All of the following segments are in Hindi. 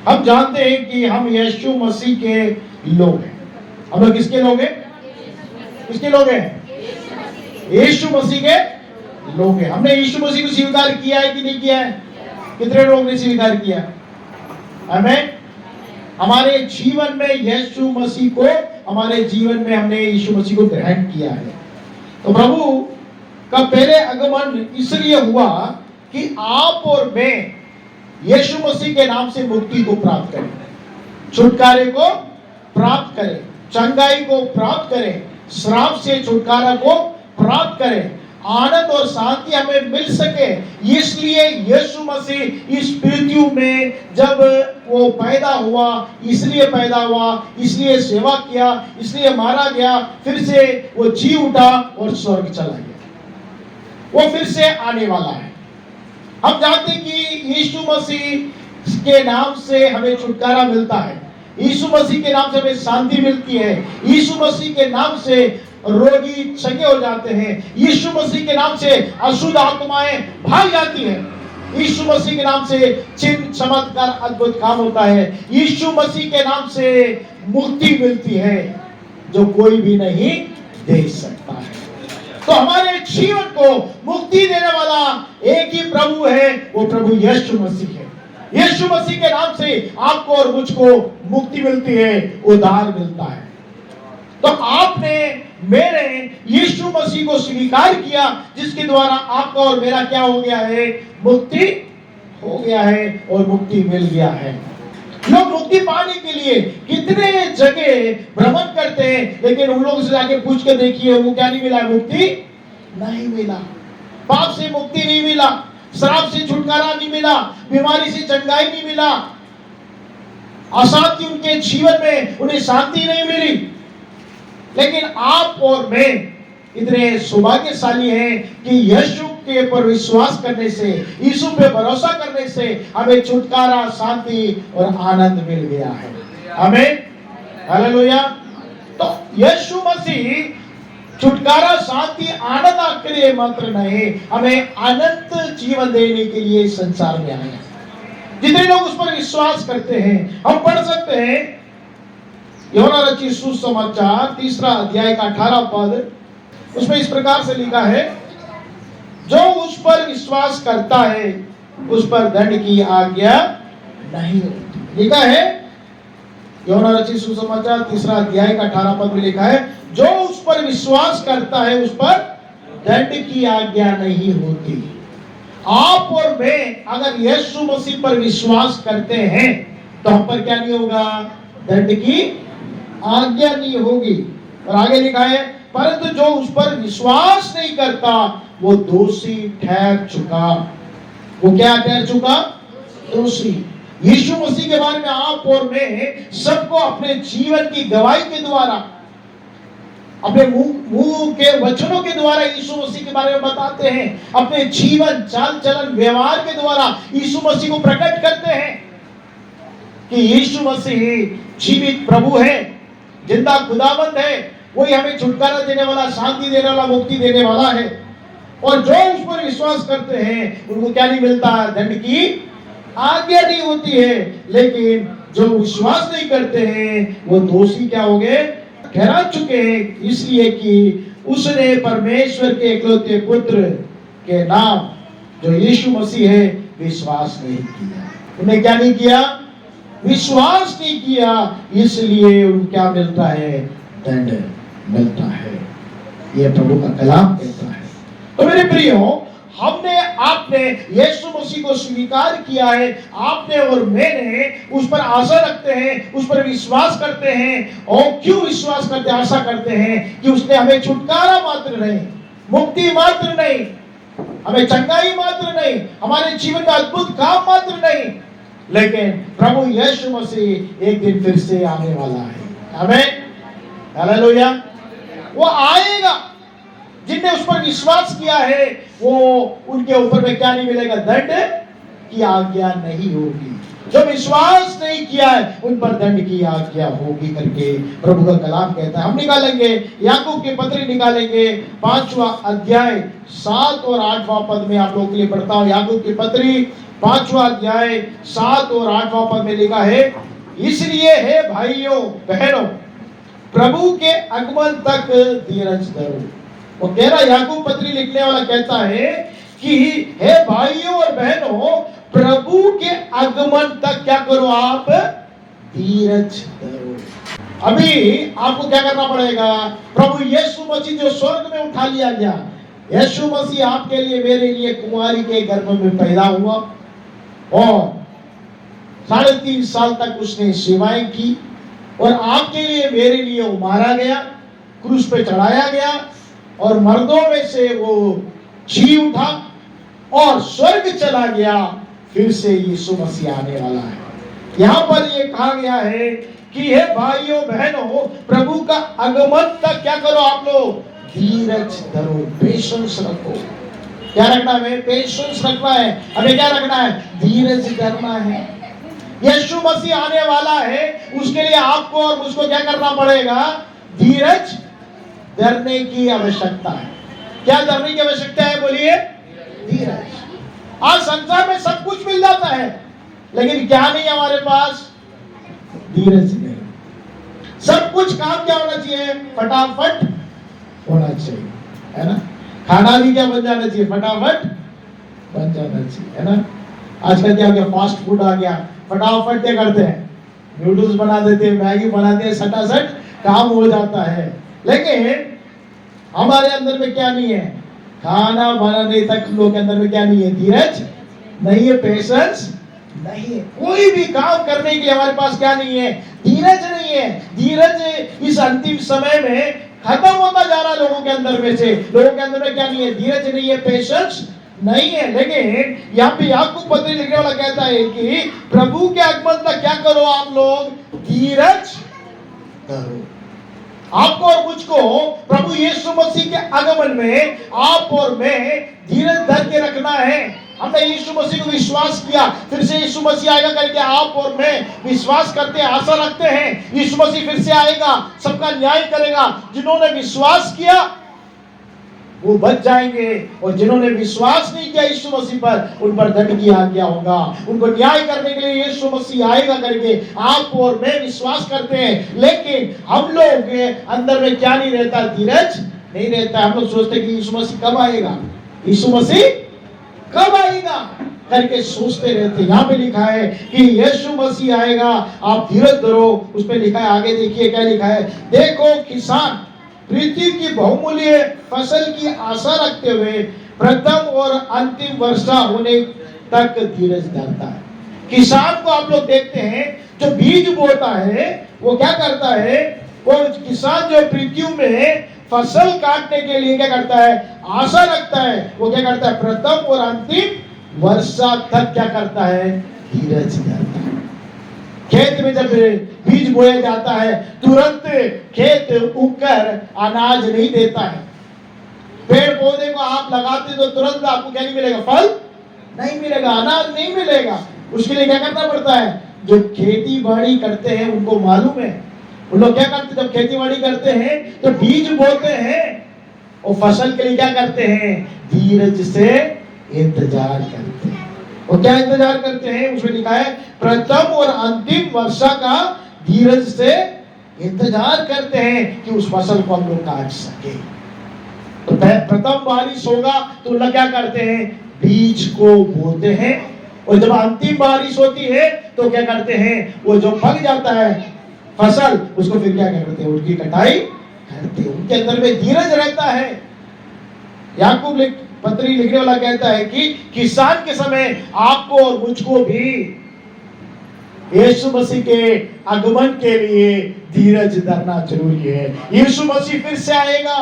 हम जानते हैं कि हम यीशु मसीह के लोग हैं। हम लोग किसके लोग हैं? किसके लोग हैं? यीशु मसीह के लोग हैं। हमने यीशु मसीह को स्वीकार किया है कि नहीं किया है? कितने लोगों ने स्वीकार किया? हमें हमारे जीवन में यीशु मसीह को, हमारे जीवन में हमने यीशु मसीह को ग्रहण किया है। तो प्रभु का पहले आगमन इसलिए हुआ कि आप और मैं यीशु मसीह के नाम से मुक्ति को प्राप्त करें, छुटकारे को प्राप्त करें, चंगाई को प्राप्त करें, श्राप से छुटकारा को प्राप्त करें, आनंद और शांति हमें मिल सके। इसलिए यीशु मसीह इस पृथ्वी में जब वो पैदा हुआ, इसलिए पैदा हुआ, इसलिए सेवा किया, इसलिए मारा गया, फिर से वो जी उठा और स्वर्ग चला गया। वो फिर से आने वाला है। हम जानते हैं कि यीशु मसीह के नाम से हमें छुटकारा मिलता है, यीशु मसीह के नाम से हमें शांति मिलती है, यीशु मसीह के नाम से रोगी चंगे हो जाते हैं, यीशु मसीह के नाम से अशुद्ध आत्माएं भाग जाती हैं, यीशु मसीह के नाम से चिन्ह चमत्कार अद्भुत काम होता है, यीशु मसीह के नाम से मुक्ति मिलती है जो कोई भी नहीं दे सकता है। तो हमारे जीवन को मुक्ति देने वाला एक ही प्रभु है, वो प्रभु यीशु मसीह है। यीशु मसीह के नाम से आपको और मुझको मुक्ति मिलती है, उद्धार मिलता है। तो आपने मेरे यीशु मसीह को स्वीकार किया, जिसके द्वारा आपका और मेरा क्या हो गया है? मुक्ति हो गया है और मुक्ति मिल गया है। लोग मुक्ति पाने के लिए कितने जगह भ्रमण करते हैं, लेकिन उन लोगों से जाके पूछ के देखिए, वो क्या नहीं मिला? मुक्ति नहीं मिला, पाप से मुक्ति नहीं मिला, श्राप से छुटकारा नहीं मिला, बीमारी से चंगाई नहीं मिला, अशांति उनके जीवन में उन्हें शांति नहीं मिली। लेकिन आप और मैं इतने सौभाग्यशाली हैं कि यीशु के पर विश्वास करने से, यीशु पे भरोसा करने से हमें छुटकारा, शांति और आनंद मिल गया है। आमीन, हालेलुया। तो यीशु मसीह छुटकारा, शांति, आनंद के लिए मात्र नहीं, हमें अनंत जीवन देने के लिए संसार में आया। जितने लोग उस पर विश्वास करते हैं, हम पढ़ सकते हैं यूहन्ना रचित सुसमाचार 3 अध्याय का 18 पद, उसमें इस प्रकार से लिखा है, जो उस पर विश्वास करता है उस पर दंड की आज्ञा नहीं होती। लिखा है यूहन्ना रचित सुसमाचार 3 अध्याय का 18 पद में लिखा है, जो उस पर विश्वास करता है उस पर दंड की आज्ञा नहीं होती। आप और मैं अगर यीशु मसीह पर विश्वास करते हैं तो हम पर क्या नहीं होगा? दंड की आज्ञा नहीं होगी। और आगे लिखा है, परंतु जो उस पर विश्वास नहीं करता वो दोषी ठहर चुका। वो क्या ठहर चुका? दोषी। यीशु मसीह के बारे में आप और मैं सबको अपने जीवन की गवाही के द्वारा, अपने मुंह के वचनों के द्वारा यीशु मसीह के बारे में बताते हैं, अपने जीवन, चाल चलन, व्यवहार के द्वारा यीशु मसीह को प्रकट करते हैं कि यीशु मसीह जीवित प्रभु है, जिंदा खुदाबंद है, वही हमें छुटकारा देने वाला, शांति देने वाला, मुक्ति देने वाला है। और जो उस पर विश्वास करते हैं उनको क्या नहीं मिलता? दंड की आज्ञा नहीं होती है। लेकिन जो विश्वास नहीं करते हैं वो दोषी क्या हो गए? ठहरा चुके हैं, इसलिए कि उसने परमेश्वर के इकलौते पुत्र के नाम जो यीशु मसीह है विश्वास नहीं किया। उन्हें क्या नहीं किया? विश्वास नहीं किया, इसलिए उनको क्या मिलता है? दंड मिलता है। यह प्रभु का कलाम कहता है। तो मेरे प्रियो, हमने, आपने यीशु मसीह को स्वीकार किया है, आपने और मैंने उस पर आशा रखते हैं, उस पर विश्वास करते हैं। और क्यों विश्वास करते, आशा करते हैं? कि उसने हमें छुटकारा मात्र नहीं, मुक्ति मात्र नहीं, हमें चंगाई मात्र नहीं, हमारे जीवन का अद्भुत काम मात्र नहीं, लेकिन प्रभु यीशु मसीह एक दिन फिर से आने वाला है। आमीन, हालेलुया। वो आएगा, जिनने उस पर विश्वास किया है वो, उनके ऊपर में क्या नहीं मिलेगा? दंड की आज्ञा नहीं होगी। जो विश्वास नहीं किया है उन पर दंड की आज्ञा होगी करके प्रभु का कलाम कहता है। हम निकालेंगे याकूब की पत्री, निकालेंगे 5वां अध्याय 7 और 8वां पद में आप लोगों के लिए पढ़ता हूं। याकूब की पत्री 5वां अध्याय 7 और 8वां पद में लिखा है, इसलिए हे भाइयों बहनों प्रभु के आगमन तक धीरज धरो। वो कह रहा, याकूब पत्री लिखने वाला कहता है कि हे भाइयों और बहनों प्रभु के आगमन तक क्या करो, आप धीरज धरो। अभी आपको क्या करना पड़ेगा, प्रभु यीशु मसीह जो स्वर्ग में उठा लिया गया, यीशु मसीह आपके लिए मेरे लिए कुंवारी के गर्भ में पैदा हुआ और 3.5 साल तक उसने सेवाएं की और आपके लिए मेरे लिए वो मारा गया, क्रूस पे चढ़ाया गया और मर्दों में से वो जी उठा और स्वर्ग चला गया। फिर से यीशु मसीह आने वाला है। यहां पर ये कहा गया है कि हे भाइयों बहनों प्रभु का आगमन तक क्या करो, आप लोग धीरज धरो, पेशेंस रखो। क्या रखना है, पेशेंस रखना है। हमें क्या रखना है, धीरज धरना है। यीशु मसीह आने वाला है, उसके लिए आपको और मुझको क्या करना पड़ेगा, धीरज धरने की आवश्यकता है। क्या धरने की आवश्यकता है, बोलिए, धीरज। आज संसार में सब कुछ मिल जाता है लेकिन क्या नहीं हमारे पास, धीरज नहीं। सब कुछ काम क्या होना चाहिए, फटाफट होना चाहिए, है ना। खाना भी क्या बन जाना चाहिए, फटाफट बन जाना चाहिए, है ना। आजकल क्या हो गया, फास्ट फूड आ गया, फटाफट क्या करते हैं, नूडल्स बना देते हैं, मैगी बनाते हैं, सटासट काम हो जाता है। लेकिन हमारे अंदर में क्या नहीं है, खाना बनाने तक लोग के अंदर में क्या नहीं है, धीरज नहीं है, पेशेंस नहीं है। कोई भी काम करने के लिए हमारे पास क्या नहीं है, धीरज नहीं है। धीरज इस अंतिम समय में खत्म होता जा रहा है लोगों के अंदर में से। लोगों के अंदर में क्या नहीं है, धीरज नहीं है, पेशेंस नहीं है। लेकिन यहाँ पे याकूब पत्री लिखने वाला कहता है कि प्रभु के आगमन तक क्या करो, आप लोग धीरज करो। आपको और मुझको प्रभु यीशु मसीह के आगमन में आप और मैं धीरज धर के रखना है। हमने यीशु मसीह को विश्वास किया, फिर से यीशु मसीह आएगा करके आप और मैं विश्वास करते हैं, आशा रखते हैं यीशु मसीह फिर से आएगा, सबका न्याय करेगा। जिन्होंने विश्वास किया वो बच जाएंगे और जिन्होंने विश्वास नहीं किया यीशु मसीह पर, उन पर दंड की आज्ञा होगा। उनको न्याय करने के लिए यीशु मसीह आएगा करके आप और मैं विश्वास करते हैं। लेकिन हम लोग के अंदर में क्या नहीं रहता, धीरज नहीं रहता। हम लोग सोचते हैं कि यीशु मसीह कब आएगा, यीशु मसीह कब आएगा करके सोचते रहते। यहाँ पे लिखा है कि यीशु मसीह आएगा, आप धीरज धरो। उस पे लिखा है, आगे देखिए क्या लिखा है, देखो किसान पृथ्वी की बहुमूल्य फसल की आशा रखते हुए प्रथम और अंतिम वर्षा होने तक धीरज धरता है। किसान को आप लोग देखते हैं जो बीज बोता है वो क्या करता है, वो किसान जो पृथ्वी में फसल काटने के लिए क्या करता है, आशा रखता है। वो क्या करता है, प्रथम और अंतिम वर्षा तक क्या करता है, धीरज धरता है। खेत में जब बीज बोया जाता है तुरंत खेत उगकर अनाज नहीं देता है। पेड़ पौधे को आप लगाते तो तुरंत आपको क्या नहीं मिलेगा, फल नहीं मिलेगा, अनाज नहीं मिलेगा। उसके लिए क्या करना पड़ता है, जो खेती बाड़ी करते हैं उनको मालूम है। उन लोग क्या करते हैं, जब खेती बाड़ी करते हैं तो बीज बोते हैं और फसल के लिए क्या करते हैं, धीरज से इंतजार करते हैं। और क्या इंतजार करते हैं, उसमें लिखा है प्रथम और अंतिम वर्षा का धीरज से इंतजार करते हैं कि उस फसल को हम लोग काट सके। तो प्रथम बारिश होगा तो लोग क्या करते हैं, बीज को बोते हैं। और जब अंतिम बारिश होती है तो क्या करते हैं, वो जो पक जाता है फसल, उसको फिर क्या करते हैं, उनकी कटाई करते हैं। उनके अंदर में धीरज रहता है। याकूब पत्री लिखने वाला कहता है कि किसान के समय आपको और मुझको भी यीशु मसीह के आगमन के लिए धीरज धरना जरूरी है। यीशु मसीह फिर से आएगा।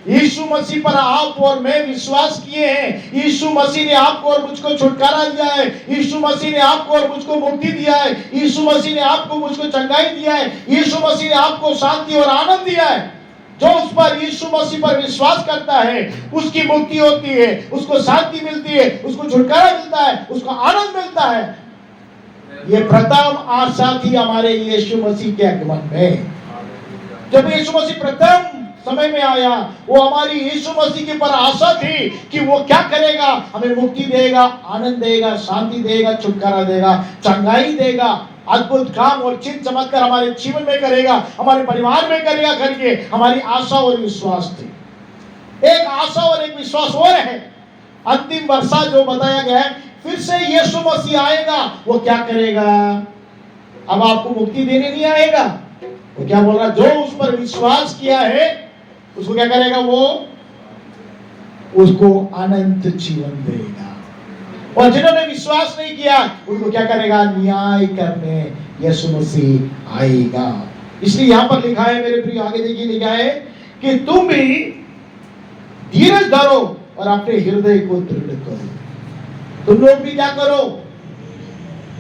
यीशु मसीह पर आप और मैं विश्वास किए हैं। यीशु मसीह ने आपको और मुझको छुटकारा दिया है। यीशु मसीह ने आपको और मुझको मुक्ति दिया है। यीशु मसीह ने आपको मुझको चंगाई दिया है। यीशु मसीह ने आपको शांति और आनंद दिया है। जो उस पर यीशु मसीह पर विश्वास करता है उसकी मुक्ति होती है, उसको शांति मिलती है, उसको छुटकारा मिलता है, उसको आनंद मिलता है। ये प्रथम आशा थी हमारे यीशु मसीह के आगमन में। जब यीशु मसीह प्रथम समय में आया, वो हमारी यीशु मसीह के पर आशा थी कि वो क्या करेगा, हमें मुक्ति देगा, आनंद देगा, शांति देगा, छुटकारा देगा, चंगाई देगा, अद्भुत काम और चिन्ह चमत्कार हमारे जीवन में करेगा, हमारे परिवार में करेगा करके हमारी आशा और विश्वास थी। एक आशा और एक विश्वास और है, अंतिम वर्षा जो बताया गया है, फिर से यीशु मसीह आएगा, वो क्या करेगा, अब आपको मुक्ति देने नहीं आएगा, वो क्या बोल रहा, जो उस पर विश्वास किया है उसको क्या करेगा, वो उसको अनंत जीवन देगा, और जिन्होंने विश्वास नहीं किया उनको क्या करेगा, न्याय करने यीशु मसीह आएगा। इसलिए यहां पर लिखा है मेरे प्रिय, आगे देखिए लिखा है कि तुम भी धीरज धरो और अपने हृदय को दृढ़ करो। तुम लोग भी क्या करो,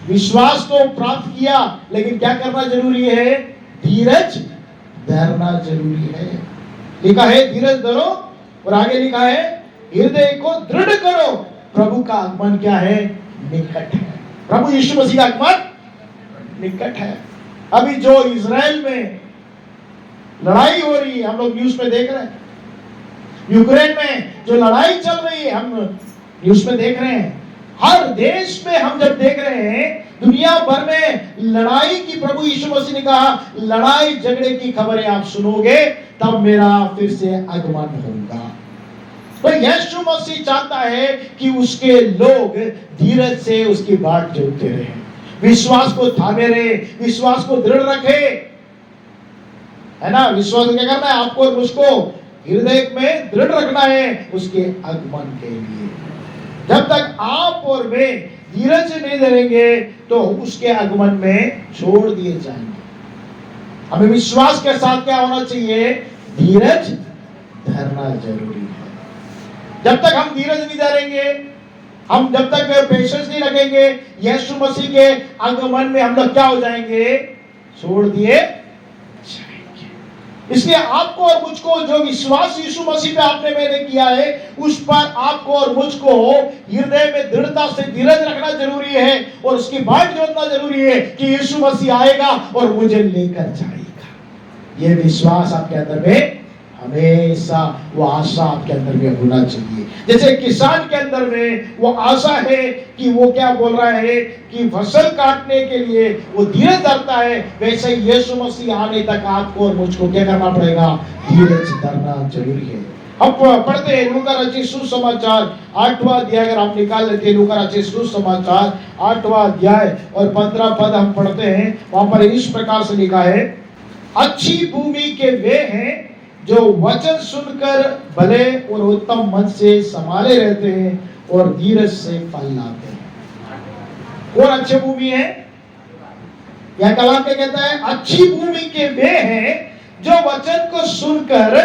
विश्वास को प्राप्त किया, लेकिन क्या करना जरूरी है, धीरज धरना जरूरी है। लिखा है धीरज धरो, और आगे लिखा है हृदय को दृढ़ करो, प्रभु का आगमन क्या है, निकट है। प्रभु यीशु मसीह का आगमन निकट है। अभी जो इजराइल में लड़ाई हो रही है, हम लोग न्यूज में देख रहे हैं, यूक्रेन में जो लड़ाई चल रही है हम न्यूज में देख रहे हैं, हर देश में हम जब देख रहे हैं, दुनिया भर में लड़ाई की, प्रभु यीशु मसीह ने कहा लड़ाई झगड़े की खबरें आप सुनोगे तब मेरा फिर से आगमन होगा। तो यीशु मसीह चाहता है कि उसके लोग धीरज से उसकी बात जोड़ते रहे, विश्वास को थामे रहे, विश्वास को दृढ़ रखे, है ना। विश्वास क्या करना है, आपको और मुझको हृदय में दृढ़ रखना है उसके आगमन के लिए। जब तक आप और मैं धीरज से नहीं धरेंगे तो उसके आगमन में छोड़ दिए जाएंगे। हमें विश्वास के साथ क्या होना चाहिए, धीरज धरना जरूरी है। जब तक हम धीरज नहीं धरेंगे, हम जब तक पेशेंस नहीं रखेंगे, यीशु मसीह के आगमन में हम लोग क्या हो जाएंगे, छोड़ दिए जाएंगे। इसलिए आपको और मुझको जो विश्वास यीशु मसीह पे आपने मैंने किया है, उस पर आपको और मुझको हृदय में दृढ़ता से धीरज रखना जरूरी है, और उसकी बात जोड़ना जरूरी है कि यीशु मसीह आएगा और मुझे लेकर जाएगा। यह विश्वास आपके अंदर में हमेशा, वो आशा आपके अंदर में होना चाहिए। जैसे किसान के अंदर में वो आशा है कि वो क्या बोल रहा है कि फसल काटने के लिए वो धीरज धरता है, वैसे यीशु मसीह आने तक आपको और मुझको क्या करना पड़ेगा, धीरज धरना जरूरी है। अब पढ़ते हैं लूका रचित सुसमाचार 8वां अध्याय, अगर आप निकाल लेते हैं लूका रचित सुसमाचार 8वां अध्याय और 15 पद हम पढ़ते हैं। वहां पर इस प्रकार से लिखा है, अच्छी भूमि के वे हैं जो वचन सुनकर भले और उत्तम मन से संभाले रहते हैं और धीरज से फल लाते हैं। कौन अच्छी भूमि है, यह कलाम क्या कहता है, अच्छी भूमि के वे हैं जो वचन को सुनकर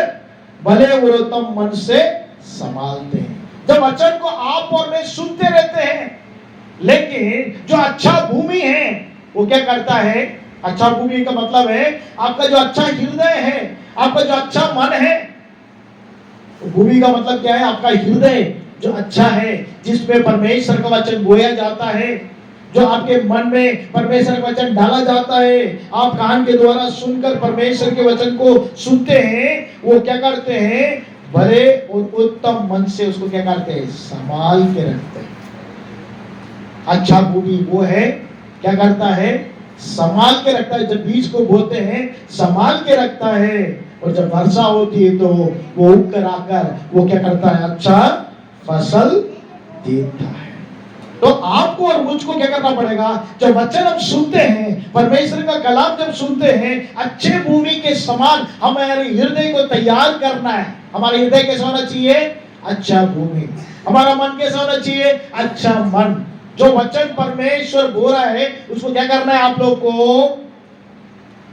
भले और उत्तम मन से संभालते हैं। जब वचन को आप और मैं सुनते रहते हैं, लेकिन जो अच्छा भूमि है वो क्या करता है, अच्छा भूमि का मतलब है आपका जो अच्छा हृदय है, आपका जो अच्छा मन है। भूमि का मतलब क्या है, आपका हृदय जो अच्छा है, जिसमें परमेश्वर का वचन बोया जाता है, जो आपके मन में परमेश्वर का वचन डाला जाता है, आप कान के द्वारा सुनकर परमेश्वर के वचन को सुनते हैं, वो क्या करते हैं, भले और उत्तम मन से उसको क्या करते हैं, संभाल के रखते हैं। अच्छा भूमि वो है, क्या करता है, संभाल के रखता है। जब बीज को बोते हैं संभाल के रखता है, और जब वर्षा होती है तो वो उग कर आकर वो क्या करता है, अच्छा फसल देता है। तो आपको और मुझको क्या करना पड़ेगा, जब वचन हम सुनते हैं, परमेश्वर का कलाम जब सुनते हैं, अच्छे भूमि के समान हमारे हृदय को तैयार करना है। हमारा हृदय कैसा होना चाहिए, अच्छा भूमि। हमारा मन कैसा होना चाहिए, अच्छा मन। जो वचन परमेश्वर बोल रहा है उसको क्या करना है, आप लोग को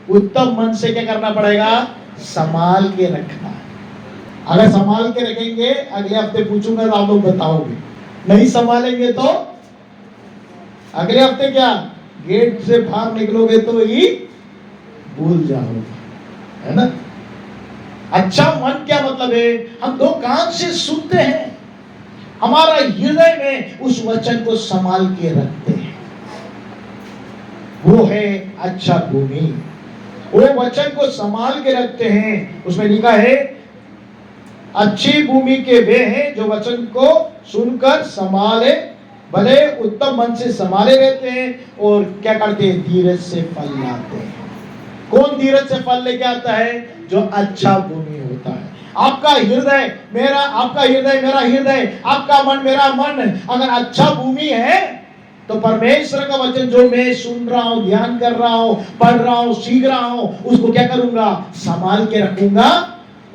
उत्तम मन से क्या करना पड़ेगा, संभाल के रखना है। अगर संभाल के रखेंगे, अगले हफ्ते पूछूंगा तो आप लोग बताओगे, नहीं संभालेंगे तो अगले हफ्ते क्या गेट से बाहर निकलोगे तो ही भूल जाओगे, है ना। अच्छा मन क्या मतलब है, हम दो कान से सुनते हैं, हमारा हृदय में उस वचन को संभाल के रखते हैं। वो है अच्छा भूमि। वो वचन को संभाल के रखते हैं। उसमें लिखा है अच्छी भूमि के वे हैं जो वचन को सुनकर संभाले, भले उत्तम मन से संभाले रहते हैं और क्या करते हैं, धीरज से फल लाते हैं। कौन धीरज से फल लेके आता है? जो अच्छा भूमि होता है। आपका हृदय मेरा, आपका हृदय मेरा हृदय, आपका मन मेरा मन अगर अच्छा भूमि है तो परमेश्वर का वचन जो मैं सुन रहा हूं, ध्यान कर रहा हूं, पढ़ रहा हूं, सीख रहा हूं, उसको क्या करूंगा, संभाल के रखूंगा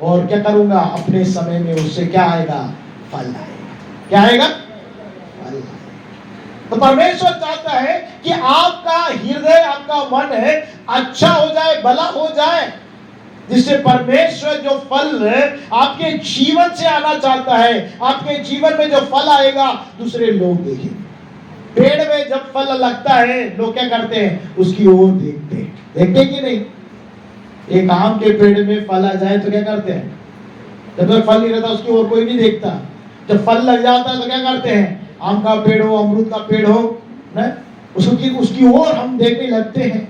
और क्या करूंगा, अपने समय में उससे क्या आएगा, फल आएगा। क्या आएगा? फल आएगा। तो परमेश्वर चाहता है कि आपका हृदय, आपका मन है अच्छा हो जाए, भला हो जाए, जिससे परमेश्वर जो फल आपके जीवन से आना चाहता है, आपके जीवन में जो फल आएगा दूसरे लोग देखेंगे। पेड़ में जब फल लगता है लोग क्या करते हैं, उसकी ओर देखते हैं। देखते कि नहीं? एक आम के पेड़ में फल आ जाए तो क्या करते हैं? जब तक फल नहीं रहता उसकी ओर कोई नहीं देखता। जब फल लग जाता है तो क्या करते हैं? आम का पेड़ हो, अमरूद का पेड़ हो, ना, उसकी ओर हम देखने लगते हैं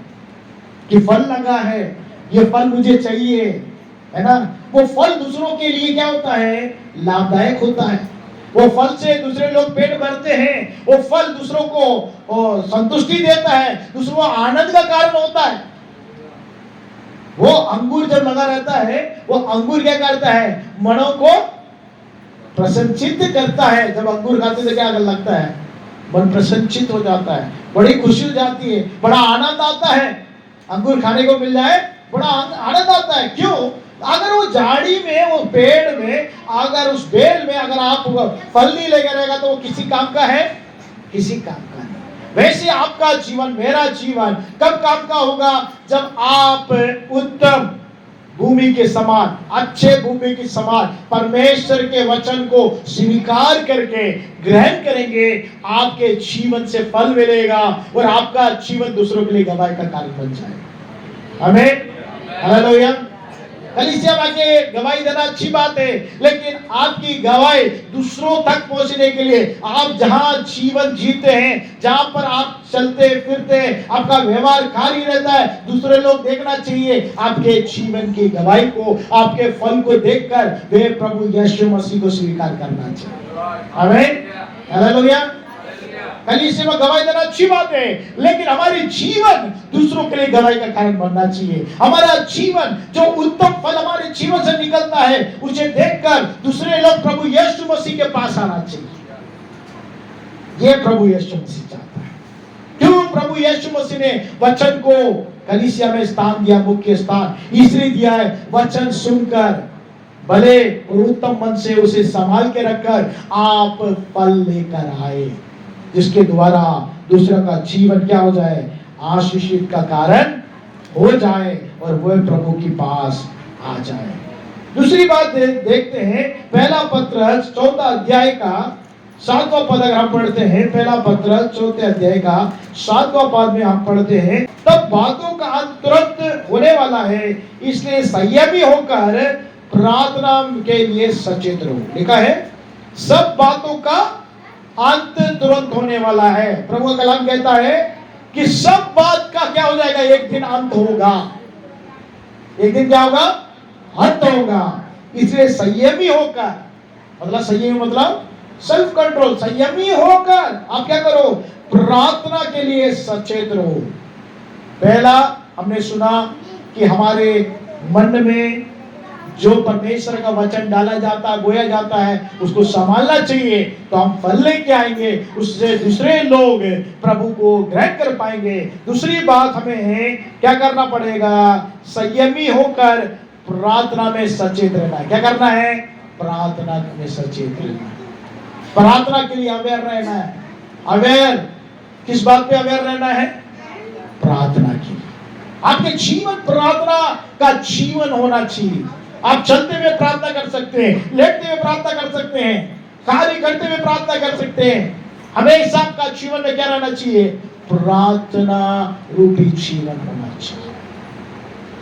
कि फल लगा है, ये फल मुझे चाहिए, है ना। वो फल दूसरों के लिए क्या होता है, लाभदायक होता है। वो फल से दूसरे लोग पेट भरते हैं। वो फल दूसरों को संतुष्टि देता है, दूसरों को आनंद का कारण होता है। वो अंगूर जब लगा रहता है, वो अंगूर क्या करता है, मनों को प्रसन्नचित्त करता है। जब अंगूर खाते तो क्या लगता है, मन प्रसन्नचित्त हो जाता है, बड़ी खुशी हो जाती है, बड़ा आनंद आता है। अंगूर खाने को मिल जाए बड़ा आनंद आता है। क्यों? अगर वो झाड़ी में, वो पेड़ में, अगर उस बेल में अगर आप फल नहीं लेकर रहेगा तो वो किसी काम का है? किसी काम का नहीं। वैसे आपका जीवन, मेरा जीवन कब काम का होगा? जब आप उत्तम भूमि के समान, अच्छे भूमि के समान परमेश्वर के वचन को स्वीकार करके ग्रहण करेंगे, आपके जीवन से फल मिलेगा और आपका जीवन दूसरों के लिए गवाही का कारण बन जाएगा। आमीन, हालेलुया। कलीसिया वाके गवाही देना अच्छी बात है, लेकिन आपकी गवाही दूसरों तक पहुंचने के लिए आप जहां जीवन जीते हैं, जहां पर आप चलते फिरते हैं, आपका व्यवहार खाली रहता है, दूसरे लोग देखना चाहिए आपके जीवन की गवाही को, आपके फल को देखकर वे प्रभु यीशु मसीह को स्वीकार करना चाहिए। आमीन, हालेलुया। कलीसिया में गवाही देना अच्छी बात है, लेकिन हमारे जीवन दूसरों के लिए गवाही का कारण बनना चाहिए। हमारा जीवन जो उत्तम फल हमारे जीवन से निकलता है, उसे देखकर दूसरे लोग प्रभु यीशु मसीह के पास आना चाहिए। ये प्रभु यीशु मसीह चाहता है। क्यों प्रभु यीशु मसीह ने वचन को कलीसिया में स्थान दिया, मुख्य स्थान इसलिए दिया है, वचन सुनकर भले और उत्तम मन से उसे संभाल के रखकर आप फल लेकर आए, जिसके द्वारा दूसरा का जीवन क्या हो जाए, आशीषित का कारण हो जाए और वह प्रभु के पास आ जाए। दूसरी बात देखते हैं, पहला पत्र चौथा अध्याय का 7वां पद अगर हम पढ़ते हैं, पहला पत्र चौथे अध्याय का 7वां पद में हम पढ़ते हैं, तब बातों का अंत तुरंत होने वाला है, इसलिए संयमी होकर प्रार्थना के लिए सचेत रहो। लिखा है सब बातों का अंत तुरंत होने वाला है। प्रभु का कलाम कहता है कि सब बात का क्या हो जाएगा, एक दिन अंत होगा। एक दिन क्या होगा, अंत होगा। इसलिए संयमी होकर, मतलब संयमी मतलब सेल्फ कंट्रोल, संयमी होकर आप क्या करो, प्रार्थना के लिए सचेत रहो। पहला हमने सुना कि हमारे मन में जो परमेश्वर का वचन डाला जाता, बोया जाता है, उसको संभालना चाहिए, तो हम फल लेके आएंगे, उससे दूसरे लोग प्रभु को ग्रहण कर पाएंगे। दूसरी बात हमें क्या करना पड़ेगा, संयमी होकर प्रार्थना में सचेत रहना है। क्या करना है, प्रार्थना में सचेत रहना है। प्रार्थना के लिए अवेयर रहना है। अवेयर किस बात पे अवेयर रहना है, प्रार्थना के लिए। आपके जीवन प्रार्थना का जीवन होना चाहिए। आप चलते हुए प्रार्थना कर सकते हैं, लेटते हुए प्रार्थना कर सकते हैं, कार्य करते हुए प्रार्थना कर सकते हैं। हमेशा आपका जीवन में क्या रहना चाहिए, प्रार्थना रूपी जीवन होना चाहिए।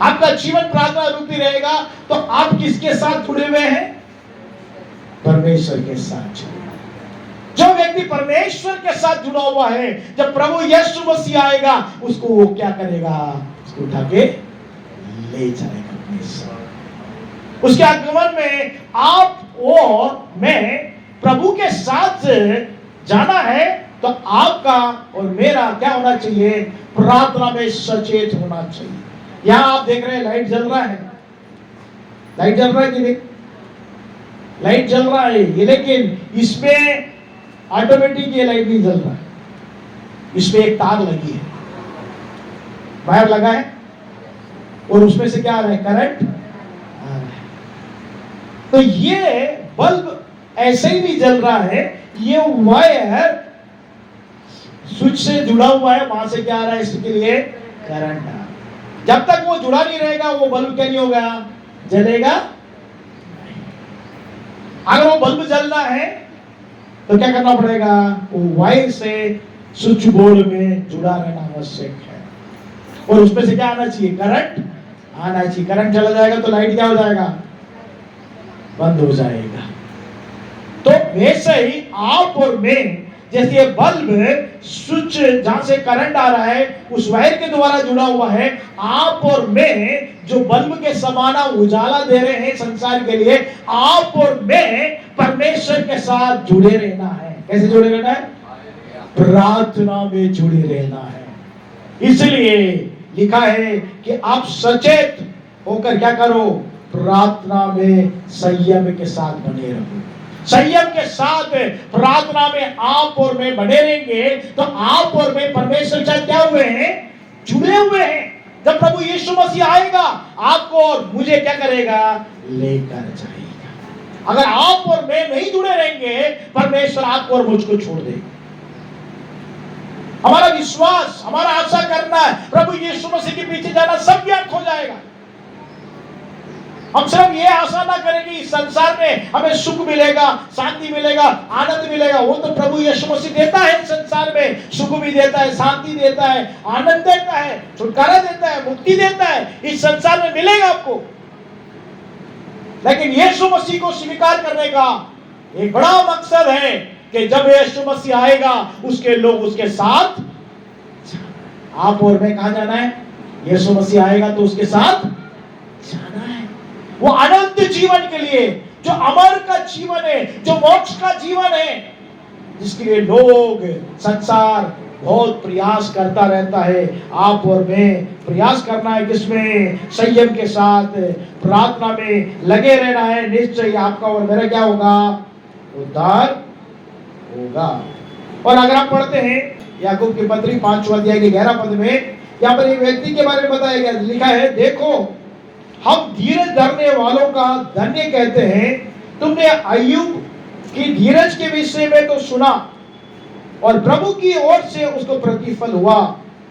आपका जीवन प्रार्थना रूपी रहेगा तो आप किसके साथ जुड़े हुए हैं, परमेश्वर के साथ जुड़े। जो व्यक्ति व्यक्ति परमेश्वर के साथ जुड़ा हुआ है, जब प्रभु यीशु मसीह आएगा उसको वो क्या करेगा? उसको उठा के ले जाएगा अपने साथ। उसके आगमन में आप और मैं प्रभु के साथ जाना है, तो आपका और मेरा क्या होना चाहिए? प्रार्थना में सचेत होना चाहिए। यहां आप देख रहे हैं लाइट जल रहा है, लाइट जल रहा है कि नहीं? लाइट जल रहा है ये, लेकिन इसमें ऑटोमेटिक ये लाइट नहीं जल रहा है, इसमें एक तार लगी है, वायर लगा है, और उसमें से क्या आ रहा है? करंट आ रहा है। तो ये बल्ब ऐसे ही नहीं जल रहा है, ये वायर स्विच से जुड़ा हुआ है, वहां से क्या आ रहा है? इसके लिए करंट आ रहा है। जब तक वो जुड़ा नहीं रहेगा वो बल्ब क्या नहीं होगा? जलेगा। अगर वो बल्ब जलना है तो क्या करना पड़ेगा? वो वायर से स्विच बोर्ड में जुड़ा रहना आवश्यक है, और उसमें से क्या आना चाहिए? करंट आना चाहिए। करंट चला जाएगा तो लाइट क्या हो जाएगा? बंद हो जाएगा। तो वैसे ही आप और मैं, जैसे ये बल्ब स्विच जहां से करंट आ रहा है उस वायर के द्वारा जुड़ा हुआ है, आप और मैं जो बल्ब के समान उजाला दे रहे हैं संसार के लिए, आप और मैं परमेश्वर के साथ जुड़े रहना है। कैसे जुड़े रहना है? प्रार्थना में जुड़े रहना है। इसलिए लिखा है कि आप सचेत होकर क्या करो? प्रार्थना में संयम के साथ बने रहो। संयम के साथ प्रार्थना में आप और मैं बने रहेंगे तो आप और मैं परमेश्वर के साथ क्या हुए हैं? जुड़े हुए हैं। जब प्रभु यीशु मसीह आएगा आपको और मुझे क्या करेगा? लेकर जाएगा। अगर आप और मैं नहीं जुड़े रहेंगे, परमेश्वर आपको और मुझको छोड़ देगा। हमारा विश्वास, हमारा आशा करना है प्रभु यीशु मसीह के पीछे जाना सब व्यर्थ हो जाएगा। हम सिर्फ ये आशा ना करें कि इस संसार में हमें सुख मिलेगा, शांति मिलेगा, आनंद मिलेगा। वो तो प्रभु यीशु मसीह देता है, संसार में सुख भी देता है, शांति देता है, आनंद देता है, छुटकारा देता है, मुक्ति देता है। इस संसार में मिलेगा आपको, लेकिन यीशु मसीह को स्वीकार करने का एक बड़ा मकसद है कि जब यीशु मसीह आएगा उसके लोग उसके साथ। आप और मैं कहां जाना है? यीशु मसीह आएगा तो उसके साथ जाना है। वो अनंत जीवन के लिए, जो अमर का जीवन है, जो मोक्ष का जीवन है, जिसके लिए लोग संसार बहुत प्रयास करता रहता है। आप और मैं प्रयास करना है किसमें? संयम के साथ प्रार्थना में लगे रहना है। निश्चय आपका और मेरा क्या होगा? उद्धार होगा। और अगर आप पढ़ते हैं याकूब की पत्री 5वां अध्याय के 11 पद में, यहाँ पर एक व्यक्ति के बारे में बताया गया, लिखा है, देखो हम धीरज धरने वालों का धन्य कहते हैं। तुमने अय्यूब की धीरज के विषय में तो सुना, और प्रभु की ओर से उसको प्रतिफल हुआ,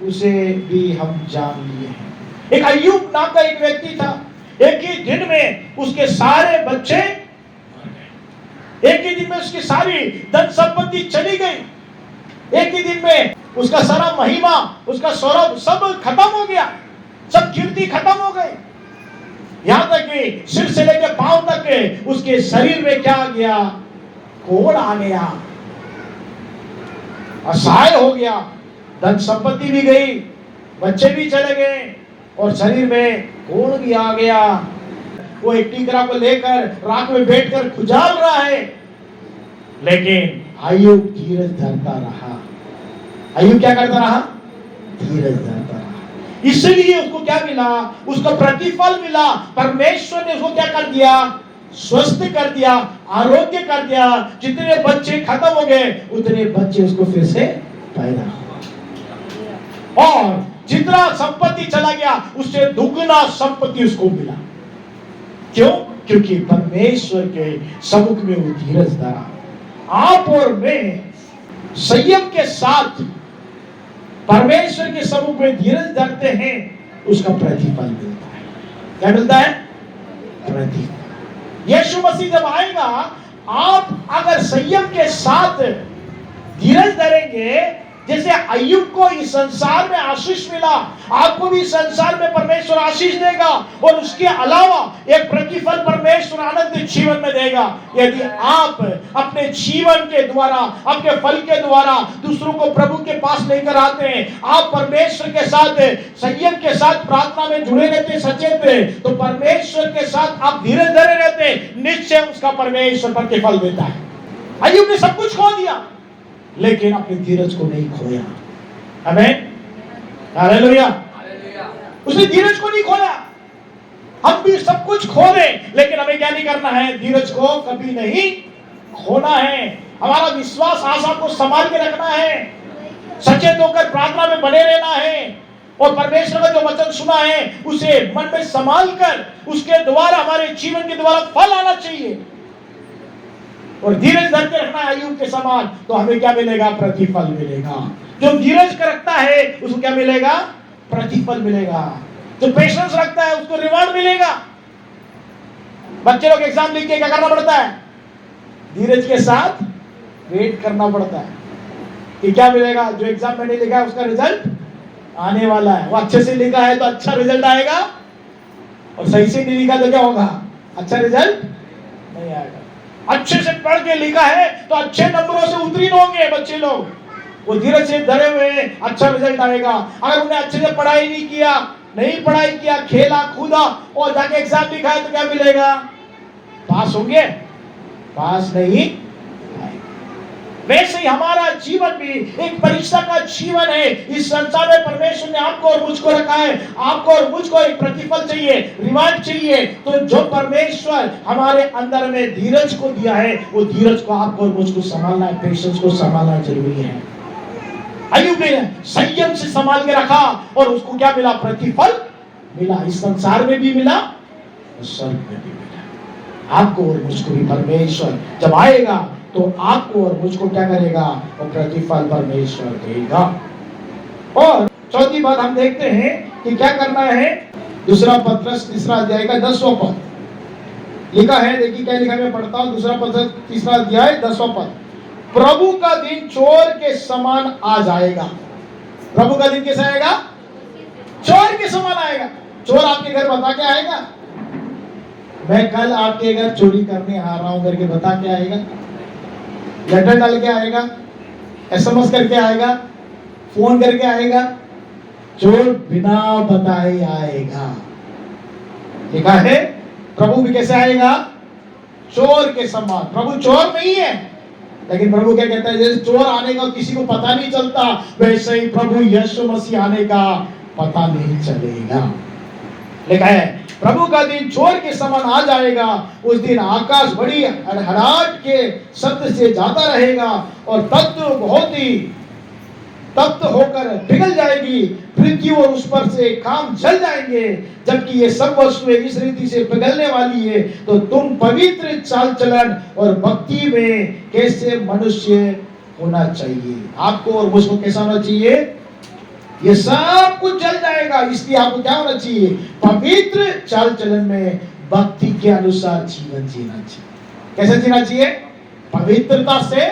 उसे भी हम जान लिए हैं। एक अय्यूब नाम का एक व्यक्ति था। एक ही दिन में उसके सारे बच्चे मर गए, एक ही दिन में उसकी सारी धन संपत्ति चली गई, एक ही दिन में उसका सारा महिमा, उसका सौरभ सब खत्म हो गया, सब कीर्ति खत्म हो गई। यहां तक कि सिर से लेकर पांव तक उसके शरीर में क्या आ गया? कोढ़ आ गया, असहाय हो गया, धन संपत्ति भी गई, बच्चे भी चले गए, और शरीर में कोढ़ भी आ गया। वो एक टीकरा को लेकर राख में बैठकर खुजाल रहा है, लेकिन अय्यूब धीरज धरता रहा। अय्यूब क्या करता रहा? धीरज धरता रहा। इसलिए उसको क्या मिला? उसको प्रतिफल मिला। परमेश्वर ने उसको क्या कर दिया? स्वस्थ कर दिया, आरोग्य कर दिया। जितने बच्चे खत्म हो गए उतने बच्चे उसको फिर से पैदा हुए, और जितना संपत्ति चला गया उससे दुगना संपत्ति उसको मिला। क्यों? क्योंकि परमेश्वर के सम्मुख में वो धीरज धरा। आप और मैं संयम के साथ परमेश्वर के सम्मुख में धीरज धरते हैं, उसका प्रतिफल मिलता है। क्या मिलता है? प्रतिफल। यीशु मसीह जब आएगा, आप अगर संयम के साथ धीरज धरेंगे जैसे अय्यूब को इस संसार में आशीष मिला, आपको भी संसार में परमेश्वर आशीष देगा और उसके अलावा एक प्रतिफल परमेश्वर आनंद जीवन में देगा। यदि आप अपने जीवन के द्वारा, आपके फल के द्वारा दूसरों को प्रभु के पास लेकर आते हैं, आप परमेश्वर के साथ संयम के साथ प्रार्थना में जुड़े रहते, सचेत रहे, तो परमेश्वर के साथ आप धीरे धीरे रहते, निश्चय उसका परमेश्वर प्रतिफल देता है। अय्यूब ने सब कुछ खो दिया लेकिन अपनी धीरज को नहीं खोया। आमीन, हालेलुया। उसने धीरज को नहीं खोया। हम भी सब कुछ खो दें लेकिन हमें क्या नहीं करना है, धीरज को कभी नहीं खोना है। हमारा विश्वास आशा को संभाल के रखना है, सचेत होकर प्रार्थना में बने रहना है और परमेश्वर का जो वचन सुना है उसे मन में संभाल कर उसके द्वारा हमारे जीवन के द्वारा फल आना चाहिए और धीरज धर के रखना है अय्यूब के समान, तो हमें क्या मिलेगा, प्रतिफल मिलेगा। जो धीरज रखता है उसको क्या मिलेगा, प्रतिफल मिलेगा। जो पेशेंस रखता है उसको रिवार्ड मिलेगा। बच्चे लोग एग्जाम लिख के क्या करना पड़ता है, धीरज के साथ वेट करना पड़ता है कि क्या मिलेगा। जो एग्जाम मैंने लिखा है उसका रिजल्ट आने वाला है, वो अच्छे से लिखा है तो अच्छा रिजल्ट आएगा और सही से नहीं लिखा तो क्या होगा, अच्छा रिजल्ट नहीं आएगा। अच्छे से पढ़ के लिखा है तो अच्छे नंबरों से उत्तीर्ण होंगे बच्चे लोग, वो धीरज से धरे हुए अच्छा रिजल्ट आएगा। अगर उन्हें अच्छे से पढ़ाई नहीं किया, नहीं पढ़ाई किया, खेला कूदा और जाके एग्जाम लिखा है तो क्या मिलेगा, पास होंगे, पास नहीं। वैसे ही हमारा जीवन भी एक परीक्षा का जीवन है। इस संसार में परमेश्वर ने आपको और मुझको रखा है, आपको और मुझको एक प्रतिफल चाहिए, रिवार्ड चाहिए। तो जो परमेश्वर हमारे अंदर में धीरज को दिया है वो धीरज को आपको और मुझको संभालना है, पेशेंस को संभालना जरूरी है। अय्यूब ने संयम से संभाल के रखा और उसको क्या मिला, प्रतिफल मिला। इस संसार में भी मिला, स्वर्ग में भी मिला। आपको और मुझको भी परमेश्वर जब आएगा तो आपको और मुझको क्या करेगा, और प्रतिफल परमेश्वर देगा। और चौथी बात हम देखते हैं कि क्या करना है। दूसरा पत्रस तीसरा अध्याय का 10वां पद लिखा है, देखिए क्या लिखा है, मैं पढ़ता हूं। दूसरा पत्रस तीसरा अध्याय 10वां पद, प्रभु का दिन चोर के समान आ जाएगा। प्रभु का दिन कैसा आएगा, चोर के समान आएगा। चोर आपके घर बता के आएगा, मैं कल आपके घर चोरी करने आ रहा हूं करके बता के आएगा, लेटर डाल के आएगा, एसएमएस करके आएगा, फोन करके आएगा। चोर बिना बताए आएगा। लिखा है प्रभु भी कैसे आएगा, चोर के समान। प्रभु चोर नहीं है, लेकिन प्रभु क्या कहता है, जैसे चोर आने का किसी को पता नहीं चलता, वैसे ही प्रभु यीशु मसीह आने का पता नहीं चलेगा। लिखा है प्रभु का दिन चोर के समान आ जाएगा। उस दिन आकाश बड़ी हड़हड़ाहट के शब्द से जाता रहेगा और तत्व बहुत ही तप्त होकर पिघल जाएगी। पृथ्वी और उस पर से काम जल जाएंगे। जबकि ये सब वस्तुएं इस रीति से पिघलने वाली है, तो तुम पवित्र चाल चलन और भक्ति में कैसे मनुष्य होना चाहिए। आपको और मुझको कैसा होना चाहिए, ये सब कुछ जल जाएगा, इसलिए आपको क्या होना चाहिए, पवित्र चाल चलन में भक्ति के अनुसार जीवन जीना चाहिए। कैसे जीना चाहिए, पवित्रता से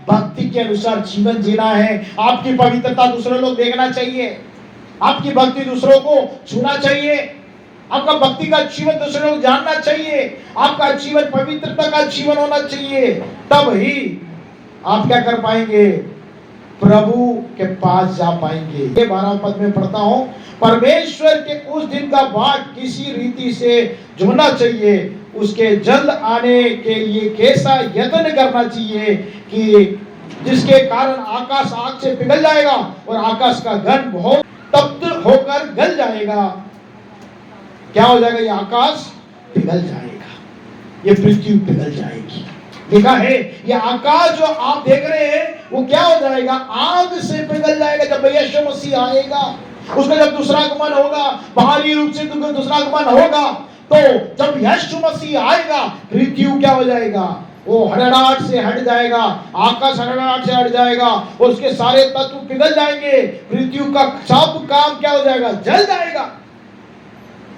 भक्ति के अनुसार जीवन जीना है। आपकी पवित्रता दूसरे लोग देखना चाहिए, आपकी भक्ति दूसरों को छूना चाहिए, आपका भक्ति का जीवन दूसरे लोग जानना चाहिए, आपका जीवन पवित्रता का जीवन होना चाहिए। तब ही आप क्या कर पाएंगे, प्रभु के पास जा पाएंगे। ये 12वें पद में पढ़ता हूं, परमेश्वर के उस दिन का बाट किसी रीति से जोड़ना चाहिए, उसके जल्द आने के लिए कैसा यत्न करना चाहिए कि जिसके कारण आकाश आग से पिघल जाएगा और आकाश का घन बहुत तप्त होकर गल जाएगा। क्या हो जाएगा, ये आकाश पिघल जाएगा, ये पृथ्वी पिघल जाएगी। लिखा है ये आकाश जो आप देख रहे हैं वो क्या हो जाएगा, आग से पिघल जाएगा। जब यीशु मसीह आएगा, उसका जब दूसरा आगमन होगा, बाहरी रूप से दूसरा आगमन होगा, तो जब यीशु मसीह आएगा पृथ्वी क्या हो जाएगा, वो हड़हड़ाहट से हट जाएगा, आकाश हड़हड़ाहट से हट जाएगा और उसके सारे तत्व पिघल जाएंगे, पृथ्वी का सब काम क्या हो जाएगा, जल जाएगा।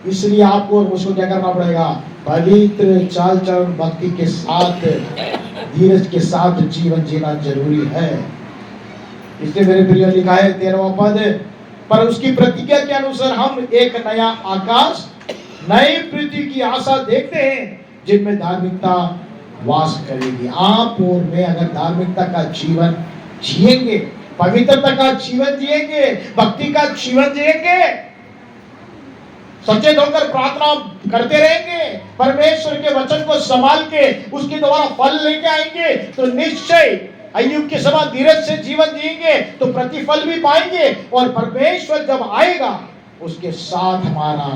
इसलिए आपको और मुझको क्या करना पड़ेगा, पवित्र चाल चलन भक्ति के साथ धीरज के साथ जीवन जीना जरूरी है। इसलिए मेरे प्रिय लिखा है 13वां पद, पर उसकी प्रतिज्ञा के अनुसार हम एक नया आकाश नई पृथ्वी की आशा देखते हैं जिनमें धार्मिकता वास करेगी। आप और मैं अगर धार्मिकता का जीवन जिएंगे, पवित्रता का जीवन जिएंगे, भक्ति का जीवन जिएंगे, सचेत होकर प्रार्थना करते रहेंगे, परमेश्वर के वचन को संभाल के उसके द्वारा फल लेके आएंगे, तो निश्चय अय्यूब के समान धीरज से जीवन जिएंगे तो प्रतिफल भी पाएंगे, और परमेश्वर जब आएगा उसके साथ हमारा